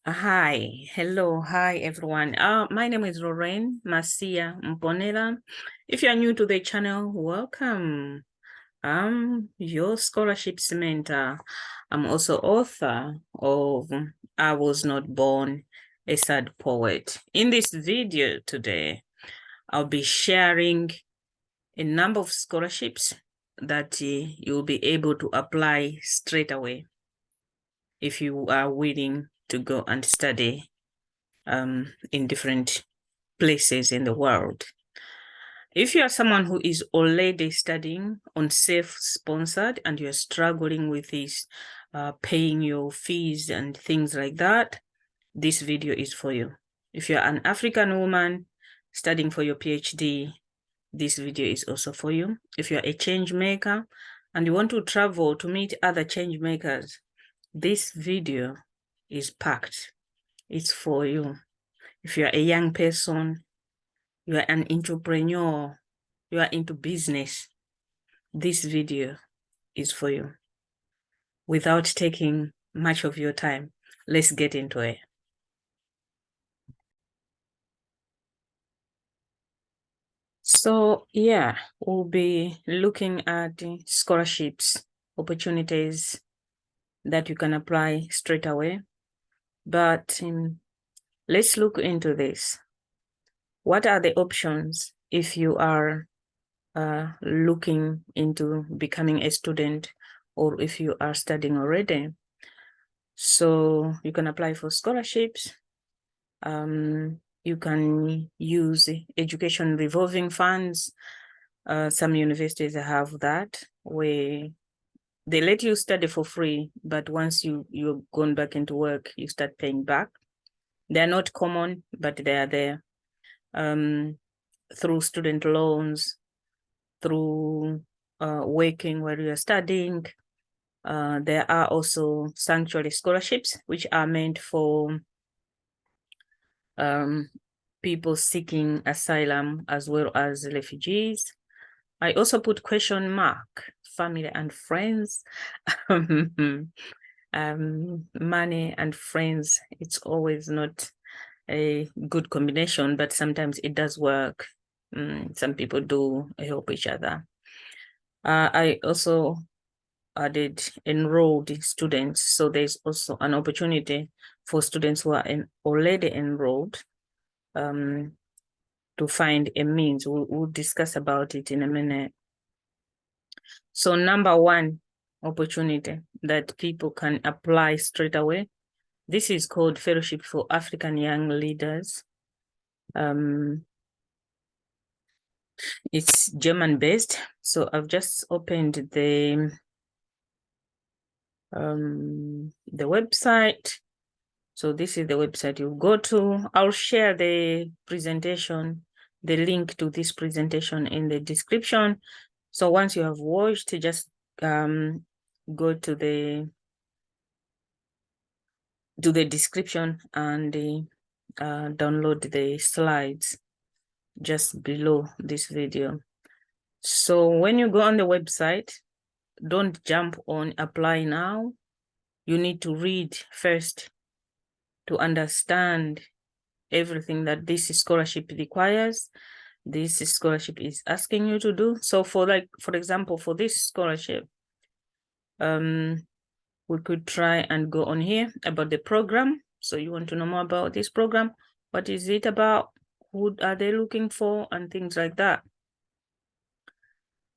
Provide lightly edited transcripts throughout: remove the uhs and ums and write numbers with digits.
Hi everyone. My name is Lorraine Masia Mponela. If you are new to the channel, welcome. I'm your scholarships mentor. I'm also author of I Was Not Born a Sad Poet. In this video today, I'll be sharing a number of scholarships that you'll be able to apply straight away if you are willing to go and study in different places in the world. If you are someone who is already studying on self-sponsored and you're struggling with this, paying your fees and things like that, this video is for you. If you're an African woman studying for your PhD, this video is also for you. If you're a change maker and you want to travel to meet other change makers, this video is packed. It's for you. If you're a young person, you are an entrepreneur, you are into business, this video is for you. Without taking much of your time, let's get into it. So yeah, we'll be looking at scholarships, opportunities that you can apply straight away. But let's look into this. What are the options if you are looking into becoming a student or if you are studying already? So you can apply for scholarships. You can use education revolving funds. Some universities have that where they let you study for free, but once you're gone back into work, you start paying back. They're not common, but they are there. Through student loans, through working while you're studying. There are also sanctuary scholarships, which are meant for people seeking asylum as well as refugees. I also put question mark, family and friends. Money and friends, it's always not a good combination, but sometimes it does work. Some people do help each other. I also added enrolled students. So there's also an opportunity for students who are already enrolled to find a means. We'll discuss about it in a minute. So number one opportunity that people can apply straight away, this is called Fellowship for African Young Leaders. It's German based. So I've just opened the website. So this is the website you go to. I'll share the presentation, the link to this presentation in the description. So once you have watched, just go to the description and download the slides just below this video. So when you go on the website, don't jump on apply now. You need to read first to understand everything that this scholarship requires, this scholarship is asking you to do. So for example, for this scholarship, we could try and go on here about the program. So you want to know more about this program, what is it about, who are they looking for, and things like that.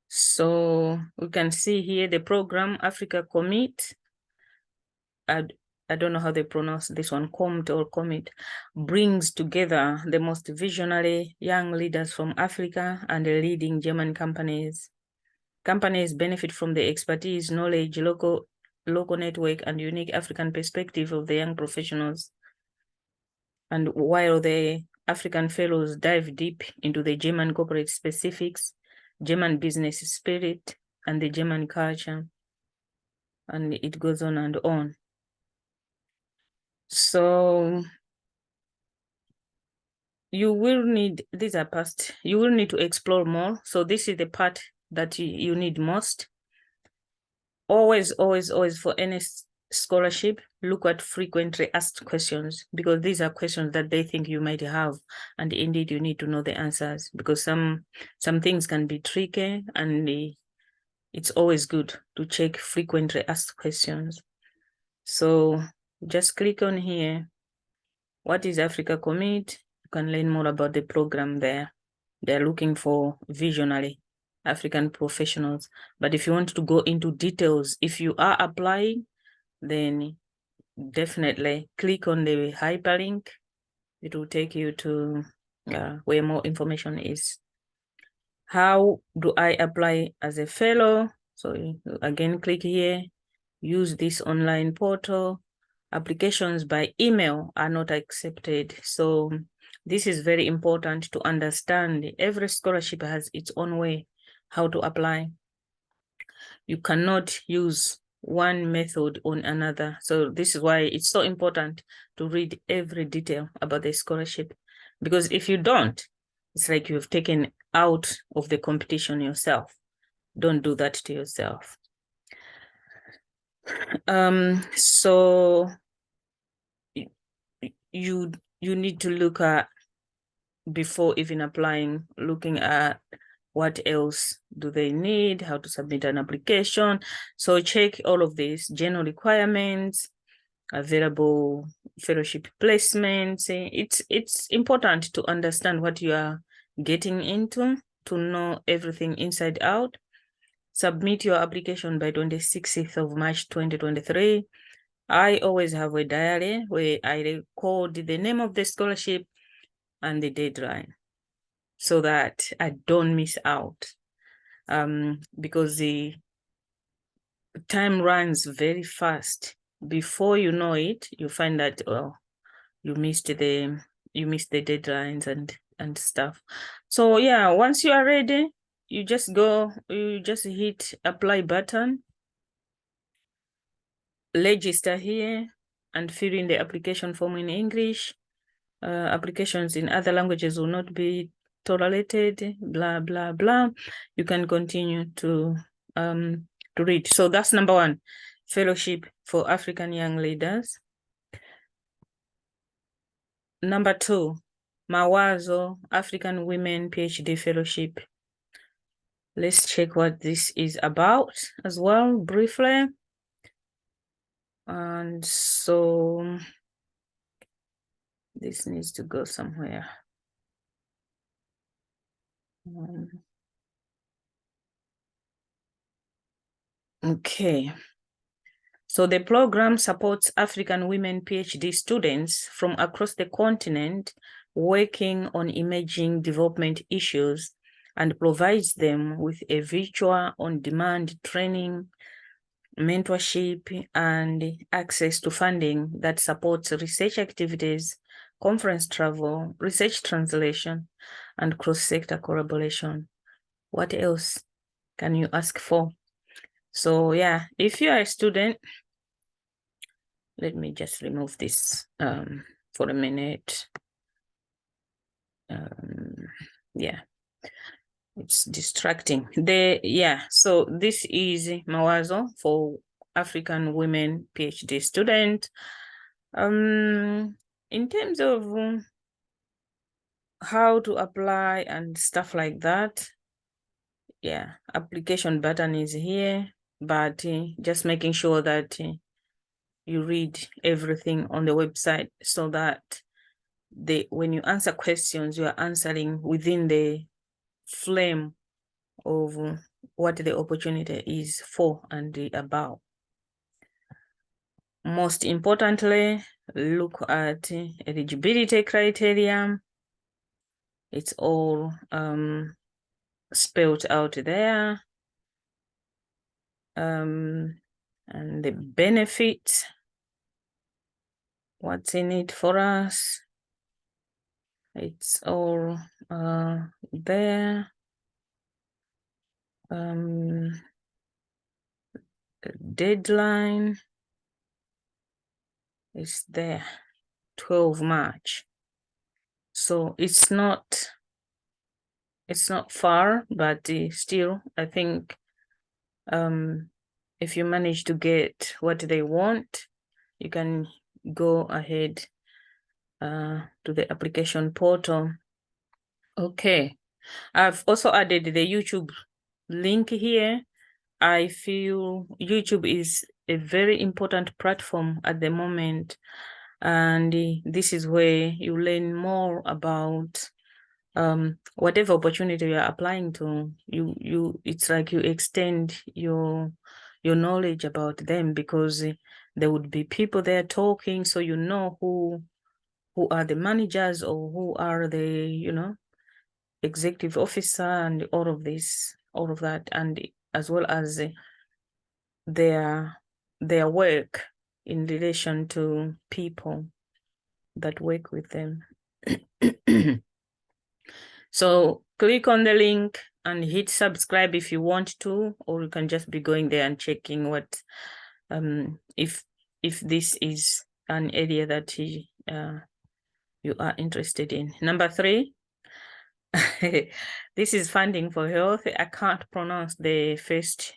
So we can see here the program, Africa Commit. I don't know how they pronounce this one, COMT or COMIT, brings together the most visionary young leaders from Africa and the leading German companies. Companies benefit from the expertise, knowledge, local network, and unique African perspective of the young professionals. And while the African fellows dive deep into the German corporate specifics, German business spirit, and the German culture, and it goes on and on. So you will need, these are past, you will need to explore more. So this is the part that you need most. Always for any scholarship, look at frequently asked questions, because these are questions that they think you might have, and indeed you need to know the answers, because some things can be tricky, and it's always good to check frequently asked questions. So just click on here. What is Africa Commit? You can learn more about the program there. They're looking for visionary African professionals. But if you want to go into details, if you are applying, then definitely click on the hyperlink. It will take you to where more information is. How do I apply as a fellow? So again, click here, use this online portal. Applications by email are not accepted. So this is very important to understand. Every scholarship has its own way how to apply. You cannot use one method on another. So this is why it's so important to read every detail about the scholarship, because if you don't, it's like you've taken out of the competition yourself. Don't do that to yourself. So you need to look at, before even applying, looking at what else do they need, how to submit an application. So check all of these general requirements, available fellowship placements. It's important to understand what you are getting into, to know everything inside out. Submit your application by 26th of March 2023. I always have a diary where I record the name of the scholarship and the deadline, so that I don't miss out. Because the time runs very fast. Before you know it, you find that, well, you missed the deadlines and stuff. So yeah, once you are ready, you just hit apply button, register here, and fill in the application form in English. Applications in other languages will not be tolerated, blah blah blah. You can continue to read. So that's number one, fellowship for African young leaders. Number two, Mawazo African Women PhD Fellowship. Let's check what this is about as well, briefly. And so this needs to go somewhere. Okay. So the program supports African women PhD students from across the continent working on emerging development issues, and provides them with a virtual on-demand training, mentorship, and access to funding that supports research activities, conference travel, research translation, and cross-sector collaboration. What else can you ask for? So yeah, if you are a student, let me just remove this for a minute. Yeah, it's distracting. So this is Mawazo for African women PhD student. In terms of how to apply and stuff like that, yeah, application button is here, but just making sure that you read everything on the website, so that when you answer questions, you are answering within the flame of what the opportunity is for and about. Most importantly, look at eligibility criteria. It's all spelled out there. And the benefits, what's in it for us. It's all there. Deadline is there, 12 March. So it's not far, but still, I think if you manage to get what they want, you can go ahead to the application portal. Okay, I've also added the YouTube link here. I feel YouTube is a very important platform at the moment, and this is where you learn more about whatever opportunity you're applying to. It's like you extend your knowledge about them, because there would be people there talking, so you know who are the managers or who are the executive officer and all of that, and as well as their work in relation to people that work with them. So click on the link and hit subscribe if you want to, or you can just be going there and checking what if this is an area that you are interested in. Number 3, this is funding for health. I can't pronounce the first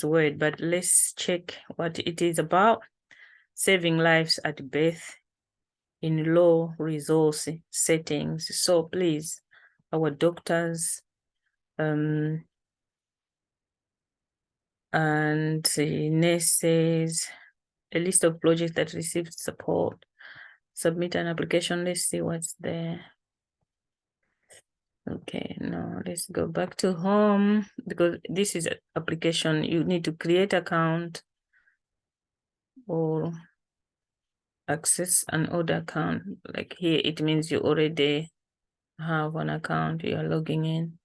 word, but let's check what it is about. Saving lives at birth in low resource settings. So please, our doctors and the nurses, a list of projects that received support. Submit an application. Let's see what's there. Okay, now let's go back to home, because this is an application. You need to create account or access an order account. Like here, it means you already have an account, you are logging in.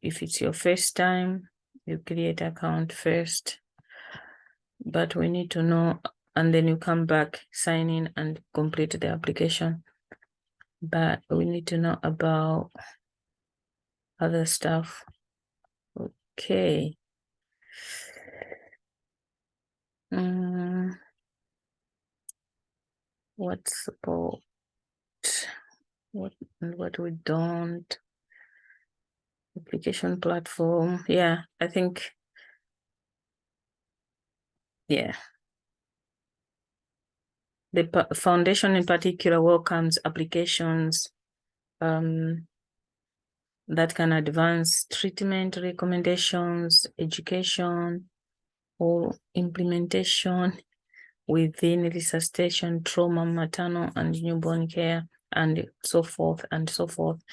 If it's your first time, you create account first, but we need to know, and then you come back, sign in and complete the application. But we need to know about other stuff. Okay. What support, what we don't, application platform. Yeah, I think, yeah. The foundation in particular welcomes applications that can advance treatment recommendations, education, or implementation within resuscitation, trauma, maternal and newborn care, and so forth and so forth.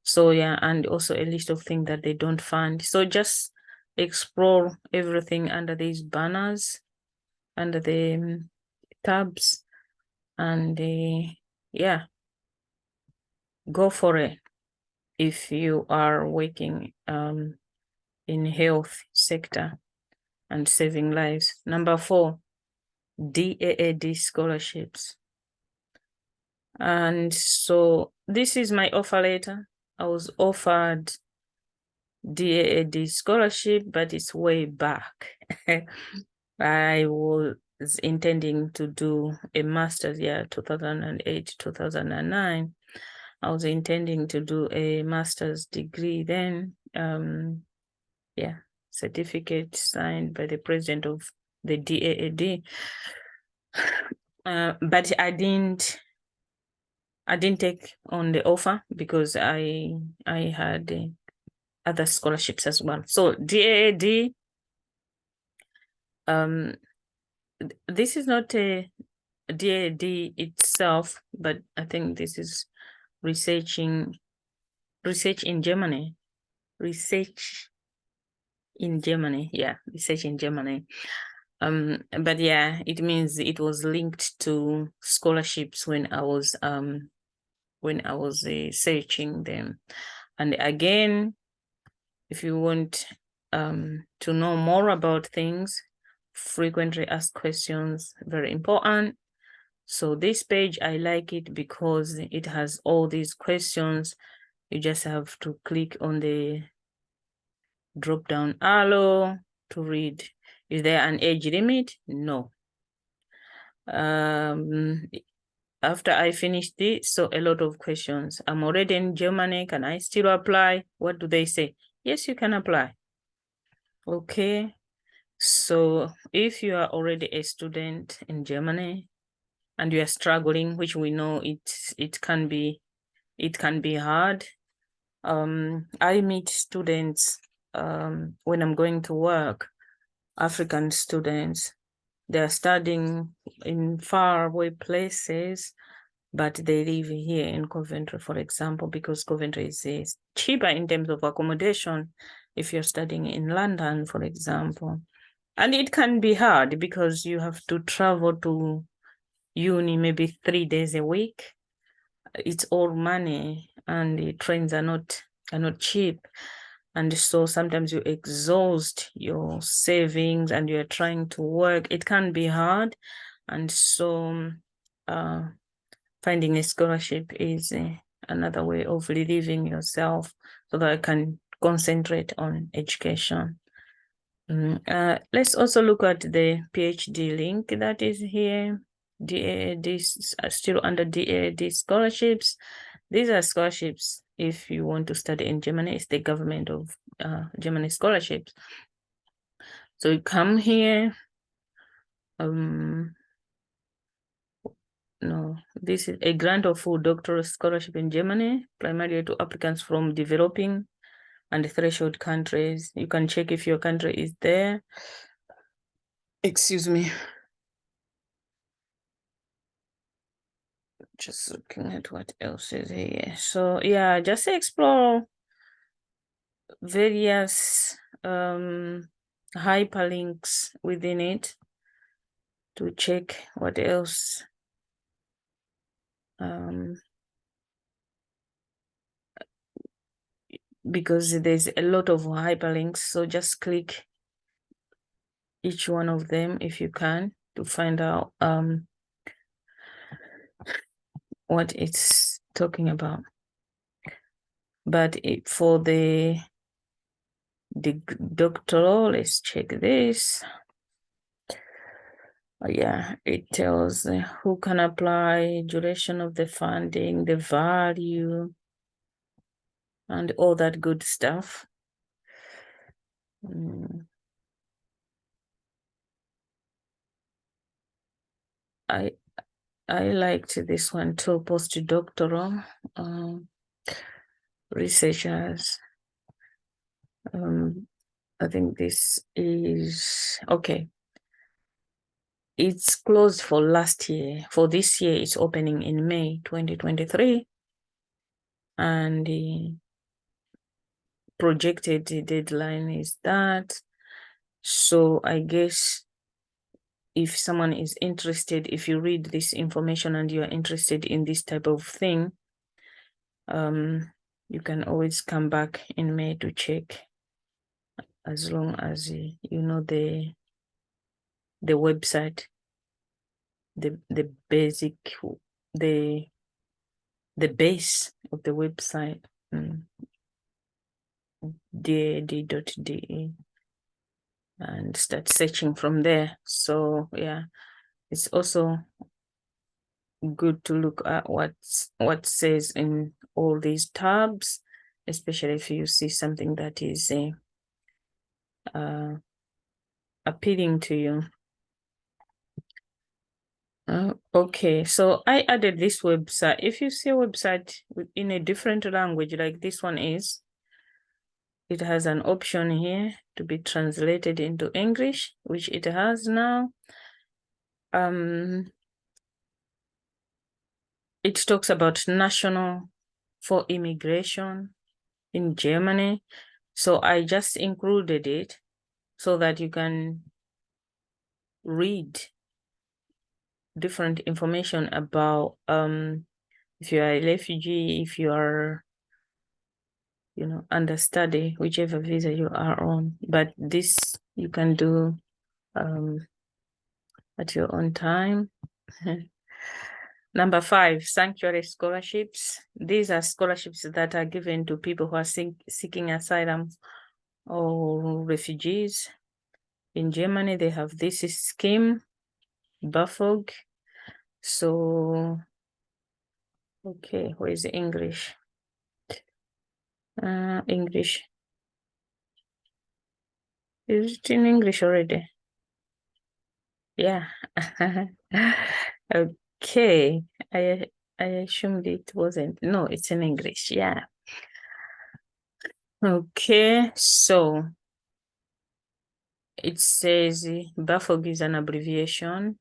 So yeah, and also a list of things that they don't fund. So just explore everything under these banners, under the tabs, and yeah, go for it if you are working in health sector and saving lives. Number 4, DAAD scholarships. And so this is my offer letter. I was offered DAAD scholarship, but it's way back. I was intending to do a master's year 2008, 2009. I was intending to do a master's degree then. Yeah, certificate signed by the president of the DAAD. But I didn't take on the offer because I had other scholarships as well. So DAAD, this is not a DAAD itself, but I think this is research in Germany. Research in Germany, yeah, research in Germany. But yeah, it means it was linked to scholarships when I was searching them. And again, if you want to know more about things, frequently asked questions, very important. So this page, I like it because it has all these questions. You just have to click on the drop down arrow to read. Is there an age limit? No. After I finished this, so a lot of questions. I'm already in Germany. Can I still apply? What do they say? Yes, you can apply. Okay, so if you are already a student in Germany and you are struggling, which we know it can be hard. I meet students when I'm going to work, African students. They're studying in faraway places, but they live here in Coventry, for example, because Coventry is cheaper in terms of accommodation if you're studying in London, for example. And it can be hard because you have to travel to uni maybe 3 days a week. It's all money, and the trains are not cheap. And so sometimes you exhaust your savings and you're trying to work. It can be hard. And so finding a scholarship is another way of relieving yourself so that I can concentrate on education. Let's also look at the PhD link that is here. DAAD, still under DAAD scholarships. These are scholarships if you want to study in Germany. It's the government of Germany scholarships. So you come here. No, this is a grant of full doctoral scholarship in Germany, primarily to applicants from developing and threshold countries. You can check if your country is there. Excuse me. Just looking at what else is here. So yeah, just explore various hyperlinks within it to check what else because there's a lot of hyperlinks, so just click each one of them if you can to find out what it's talking about. But for the doctoral, let's check this. Yeah, it tells who can apply, duration of the funding, the value, and all that good stuff. I liked this one too, postdoctoral researchers. I think this is okay. It's closed for last year. For this year, it's opening in May 2023. And the projected deadline is that. So I guess if someone is interested, if you read this information and you're interested in this type of thing, you can always come back in May to check, as long as you know the website, the basic, the base of the website, dad.de, and start searching from there. So yeah, it's also good to look at what says in all these tabs, especially if you see something that is appealing to you. Okay, so I added this website. If you see a website in a different language like this one is, it has an option here to be translated into English, which it has now. It talks about national for immigration in Germany. So I just included it so that you can read different information about if you are a refugee, if you are under study, whichever visa you are on. But this you can do at your own time. Number 5, sanctuary scholarships. These are scholarships that are given to people who are seeking asylum or refugees. In Germany, they have this scheme, BAföG. So, okay, where is the English? English. Is it in English already? Yeah. Okay. I assumed it wasn't. No, it's in English. Yeah. Okay. So it says BAFO gives an abbreviation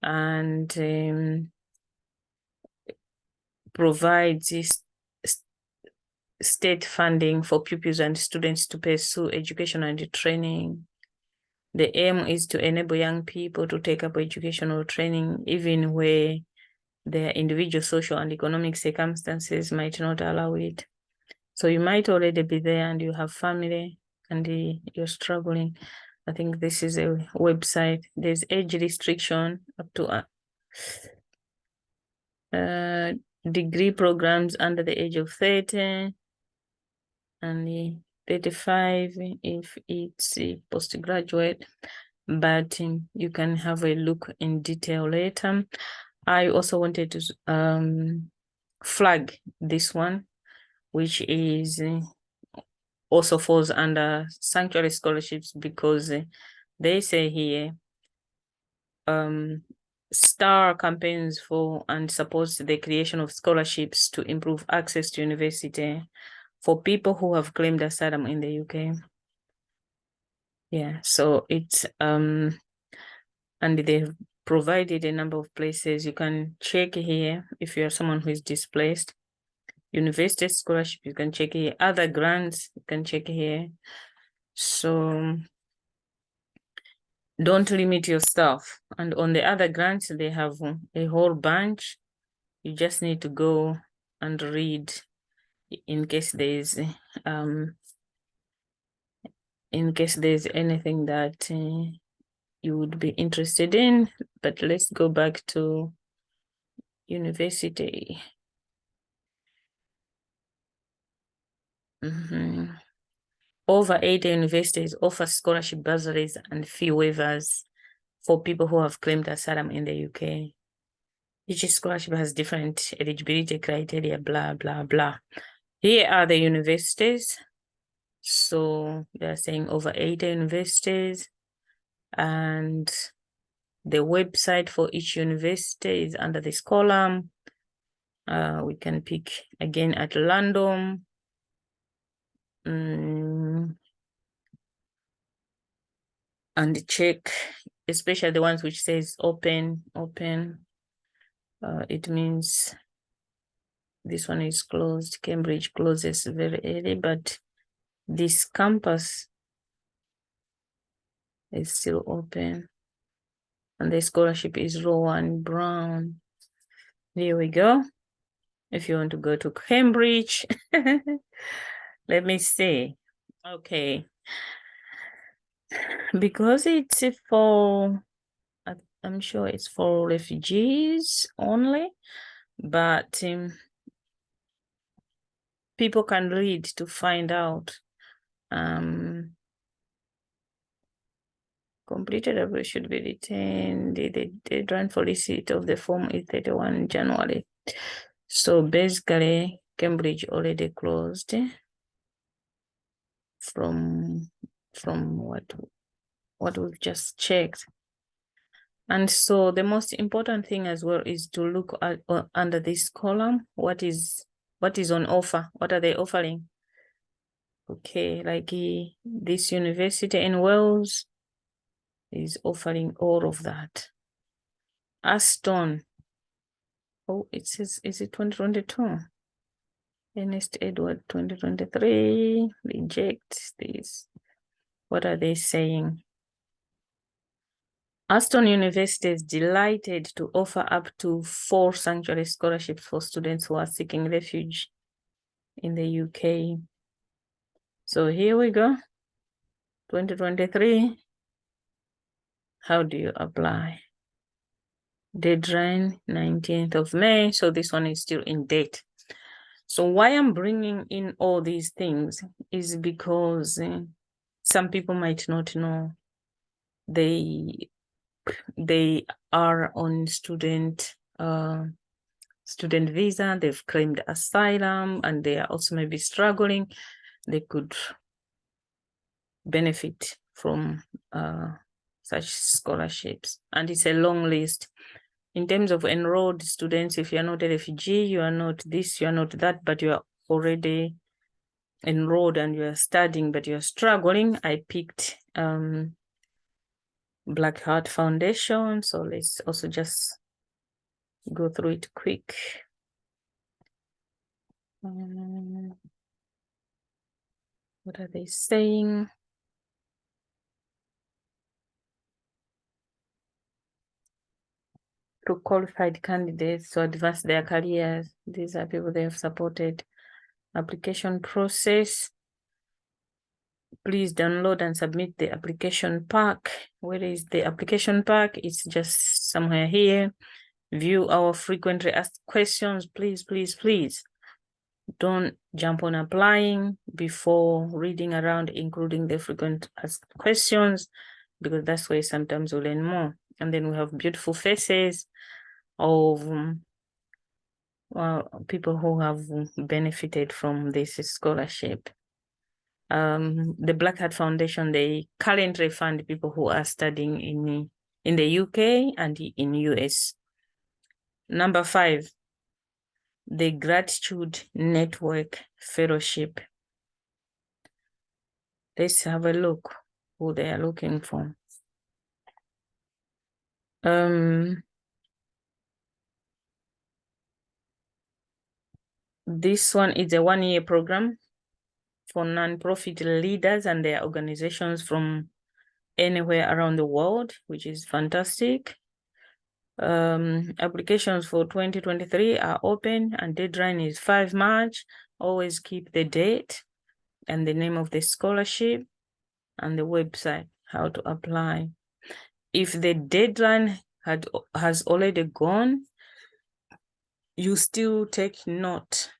and provides state funding for pupils and students to pursue education and training. The aim is to enable young people to take up educational training even where their individual social and economic circumstances might not allow it. So you might already be there and you have family and you're struggling. I think this is a website. There's age restriction up to degree programs under the age of 30 and 35 if it's a postgraduate, but you can have a look in detail later. I also wanted to flag this one, which is also falls under sanctuary scholarships, because they say here STAR campaigns for and supports the creation of scholarships to improve access to university for people who have claimed asylum in the UK. Yeah, so it's and they've provided a number of places. You can check here if you're someone who is displaced. University scholarship, you can check here. Other grants, you can check here. So don't limit yourself. And on the other grants, they have a whole bunch. You just need to go and read in case there's anything that you would be interested in. But let's go back to university. Over 80 universities offer scholarship bursaries and fee waivers for people who have claimed asylum in the UK. Each scholarship has different eligibility criteria, blah, blah, blah. Here are the universities. So they're saying over 80 universities, and the website for each university is under this column. We can pick again at random. And check, especially the ones which says open. It means this one is closed. Cambridge closes very early, but this campus is still open. And the scholarship is Rowan Brown. Here we go. If you want to go to Cambridge, let me see. Okay. Because it's for, I'm sure it's for refugees only, but people can read to find out. Completed should be retained. The deadline for receipt of the form is 31 January. So basically, Cambridge already closed from what we've just checked. And so the most important thing as well is to look at under this column, what is on offer, what are they offering? Okay, like this university in Wales is offering all of that. Aston, oh, it says, is it 2022? Ernest Edward 2023, reject this. What are they saying? Aston University is delighted to offer up to 4 sanctuary scholarships for students who are seeking refuge in the UK. So here we go, 2023. How do you apply? Deadline 19th of May. So this one is still in date. So why I'm bringing in all these things is because some people might not know they are on student visa, they've claimed asylum, and they are also maybe struggling. They could benefit from such scholarships, and it's a long list. In terms of enrolled students, if you're not a refugee, you are not this, you are not that, but you are already enrolled and you are studying, but you're struggling, I picked Blackheart Foundation. So let's also just go through it quick. What are they saying? To qualified candidates to advance their careers. These are people they have supported. Application process. Please download and submit the application pack. Where is the application pack? It's just somewhere here. View our frequently asked questions. Please, please, please don't jump on applying before reading around, including the frequent asked questions, because that's where sometimes we'll learn more. And then we have beautiful faces of people who have benefited from this scholarship. The Blackheart Foundation, they currently fund people who are studying in the UK and in US. Number 5, the Gratitude Network Fellowship. Let's have a look who they are looking for. This one is a 1-year program for non-profit leaders and their organizations from anywhere around the world, which is fantastic. Applications for 2023 are open and deadline is 5 March. Always keep the date and the name of the scholarship and the website, how to apply. If the deadline has already gone, you still take note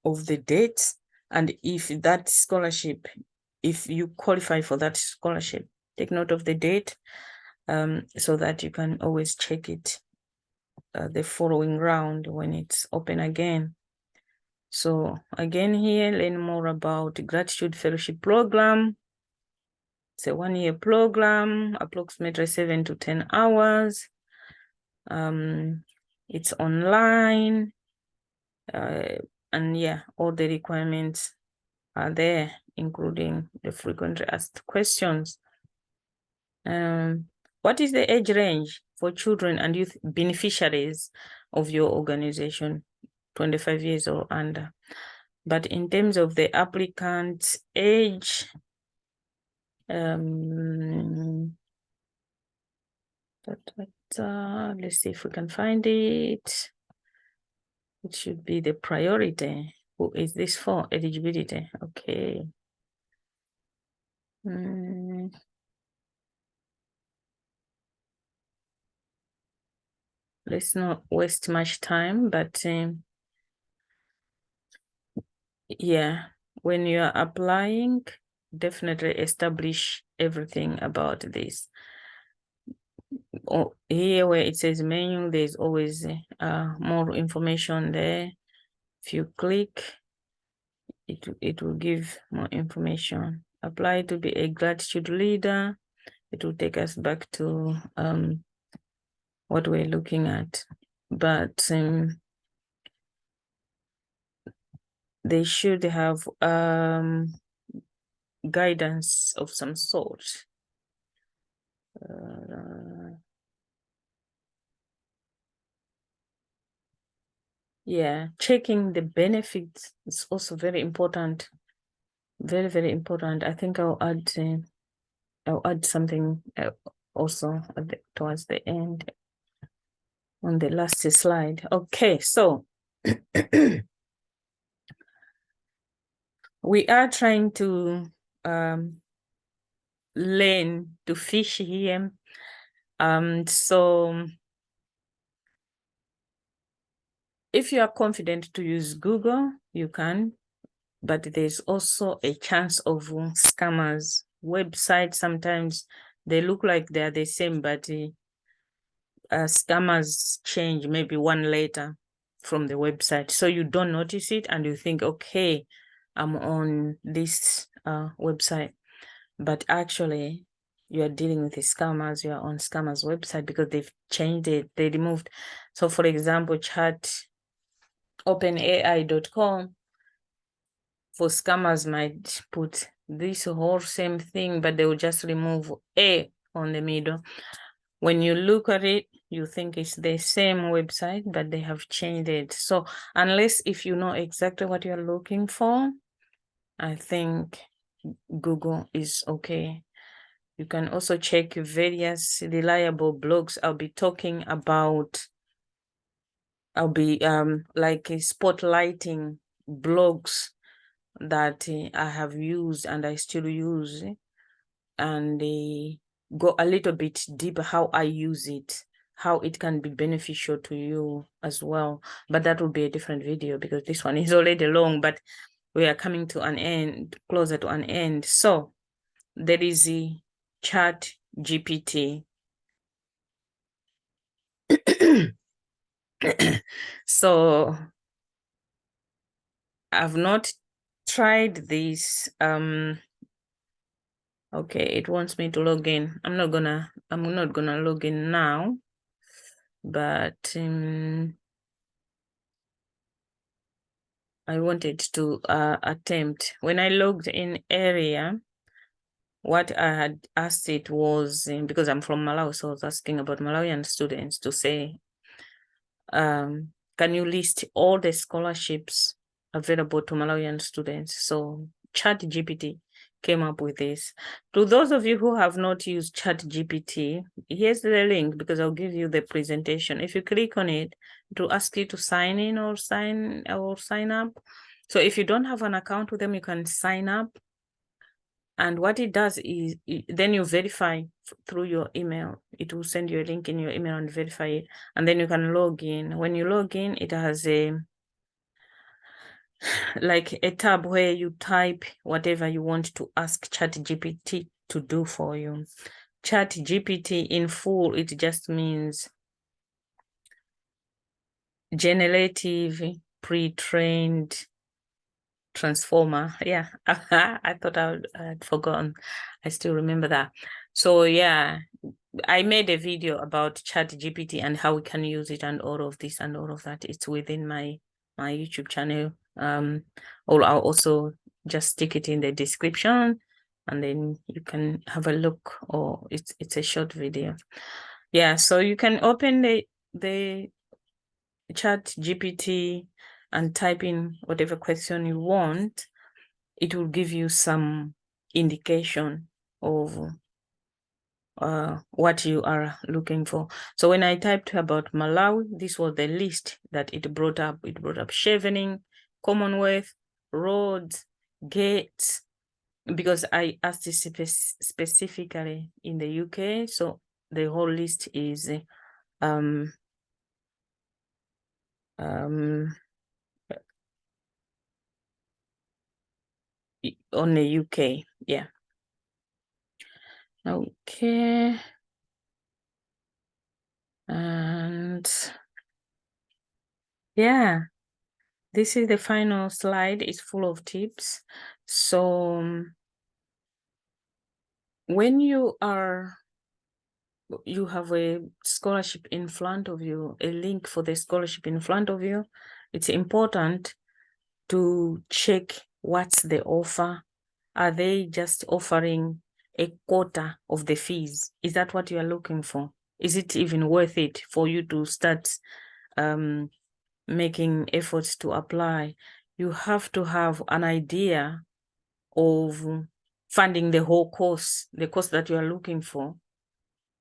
of the dates, and if that scholarship, if you qualify for that scholarship, take note of the date, so that you can always check it the following round when it's open again. So again, here, learn more about Gratitude Fellowship Program. It's a 1-year program, approximately 7 to 10 hours. It's online, and yeah, all the requirements are there, including the frequently asked questions. What is the age range for children and youth beneficiaries of your organization? 25 years or under. But in terms of the applicant's age, let's see if we can find it. It should be the priority. Who is this for? Eligibility. Okay. Let's not waste much time, but yeah, when you are applying, definitely establish everything about this. Here where it says menu, there's always more information there. If you click, it will give more information. Apply to be a gratitude leader. It will take us back to what we're looking at, but they should have guidance of some sort. Yeah, checking the benefits is also very important. Very, very important. I think I'll add something also towards the end on the last slide. Okay, so we are trying to learn to fish here. So if you are confident to use Google, you can, but there's also a chance of scammers. Websites, sometimes they look like they're the same, but scammers change maybe one letter from the website. So you don't notice it and you think, okay, I'm on this website. but actually you are dealing with the scammers. You are on scammers website because they've changed it. They removed. So for example, chat openai.com, for scammers might put this whole same thing, but they will just remove A on the middle. When you look at it, you think it's the same website, but they have changed it. So unless if you know exactly what you're looking for, I think Google is okay. You can also check various reliable blogs. I'll be like spotlighting blogs that I have used and I still use, and go a little bit deeper how I use it, how it can be beneficial to you as well. But that will be a different video because this one is already long, but we are coming to an end, closer to an end. So there is the Chat GPT. So I've not tried this. Okay, it wants me to log in. I'm not gonna log in now, but I wanted to attempt. When I logged in earlier, what I had asked it was, because I'm from Malawi, so I was asking about Malawian students to say, can you list all the scholarships available to Malawian students? So ChatGPT came up with this. To those of you who have not used ChatGPT, here's the link because I'll give you the presentation. If you click on it, it will ask you to sign in or sign up. So if you don't have an account with them, you can sign up. And what it does is then you verify through your email. It will send you a link in your email and verify it. And then you can log in. When you log in, it has like a tab where you type whatever you want to ask ChatGPT to do for you. ChatGPT in full, it just means generative pre-trained transformer. Yeah, I thought I'd forgotten. I still remember that. So yeah, I made a video about ChatGPT and how we can use it and all of this and all of that. It's within my YouTube channel. Or I'll also just stick it in the description, and then you can have a look. Or it's a short video. Yeah, so you can open the ChatGPT and type in whatever question you want. It will give you some indication of what you are looking for. So when I typed about Malawi, this was the list that it brought up. It brought up chevening, Commonwealth, roads, gates, because I asked this specifically in the UK. So the whole list is on the UK. Yeah. Okay. And yeah, this is the final slide. It's full of tips. So when you have a scholarship in front of you, a link for the scholarship in front of you, it's important to check what's the offer. Are they just offering a quarter of the fees? Is that what you are looking for? Is it even worth it for you to start making efforts to apply? You have to have an idea of funding the whole course, the course that you are looking for,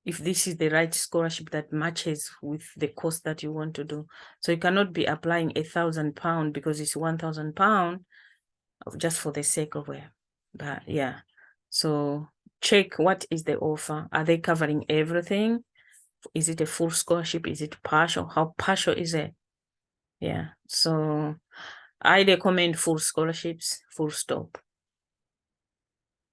if this is the right scholarship that matches with the course that you want to do. So you cannot be applying £1,000 because it's £1,000 just for the sake of it. But yeah, so check what is the offer. Are they covering everything? Is it a full scholarship? Is it partial? How partial is it? Yeah, so I recommend full scholarships, full stop.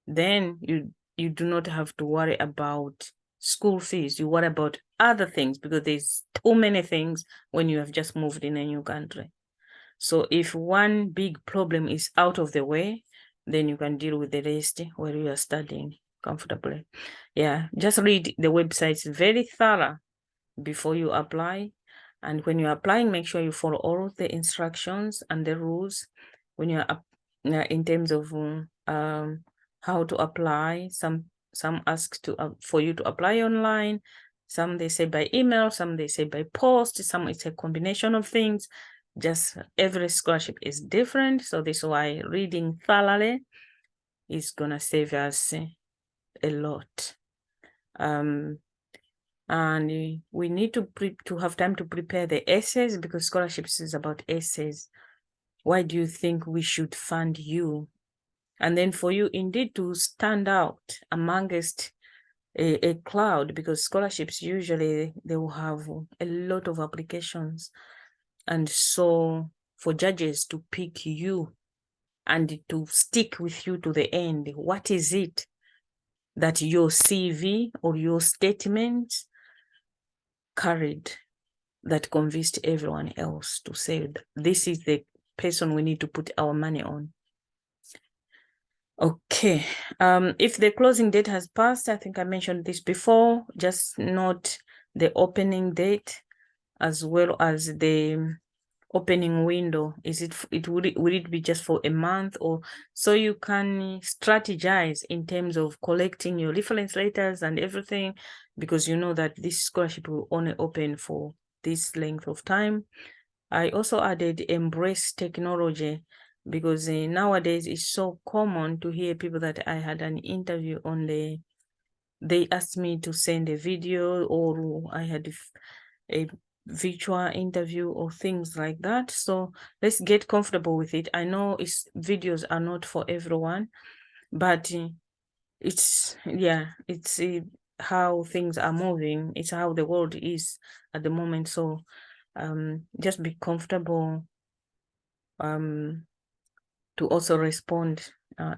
Then you do not have to worry about school fees. You worry about other things because there's too many things when you have just moved in a new country. So if one big problem is out of the way, then you can deal with the rest while you are studying comfortably. Yeah, just read the websites very thorough before you apply. And when you're applying, make sure you follow all of the instructions and the rules when you're up in terms of how to apply. Some ask to for you to apply online. Some they say by email, some they say by post, some it's a combination of things. Just every scholarship is different. So this is why reading thoroughly is gonna save us a lot. And we need to have time to prepare the essays, because scholarships is about essays. Why do you think we should fund you? And then for you indeed to stand out amongst a crowd, because scholarships usually they will have a lot of applications, and so for judges to pick you and to stick with you to the end, what is it that your CV or your statement carried that convinced everyone else to say this is the person we need to put our money on? Okay, if the closing date has passed, I think I mentioned this before, just note the opening date as well as the opening window. Will it be just for a month, or so you can strategize in terms of collecting your reference letters and everything, because you know that this scholarship will only open for this length of time. I also added embrace technology, because nowadays it's so common to hear people that I had an interview on they asked me to send a video, or I had a virtual interview or things like that. So let's get comfortable with it. I know videos are not for everyone, but it's how things are moving. It's how the world is at the moment. So just be comfortable to also respond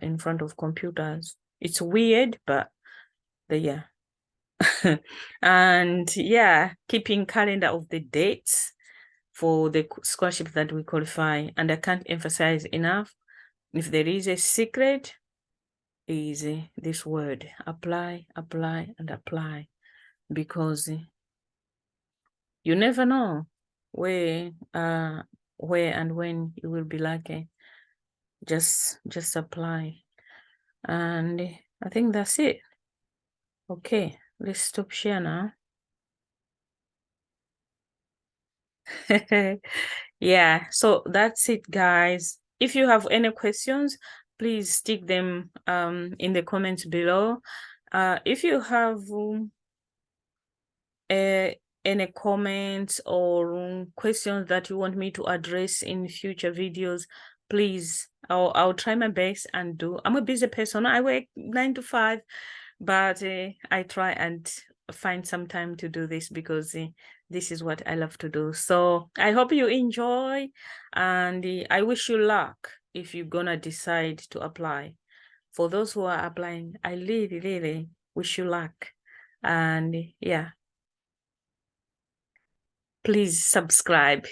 in front of computers. It's weird, but yeah. And yeah, keeping calendar of the dates for the scholarship that we qualify. And I can't emphasize enough, if there is a secret, is this word: apply, apply, and apply, because you never know where and when you will be lucky. Just apply. And I think that's it. Okay, let's stop share now. Yeah, so that's it, guys. If you have any questions, please stick them in the comments below. If you have any comments or questions that you want me to address in future videos, please, I'll try my best and do. I'm a busy person. I work 9 to 5, but I try and find some time to do this, because this is what I love to do. So I hope you enjoy, and I wish you luck if you're gonna decide to apply. For those who are applying, I really, really wish you luck. And yeah, please subscribe.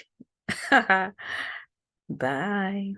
Bye.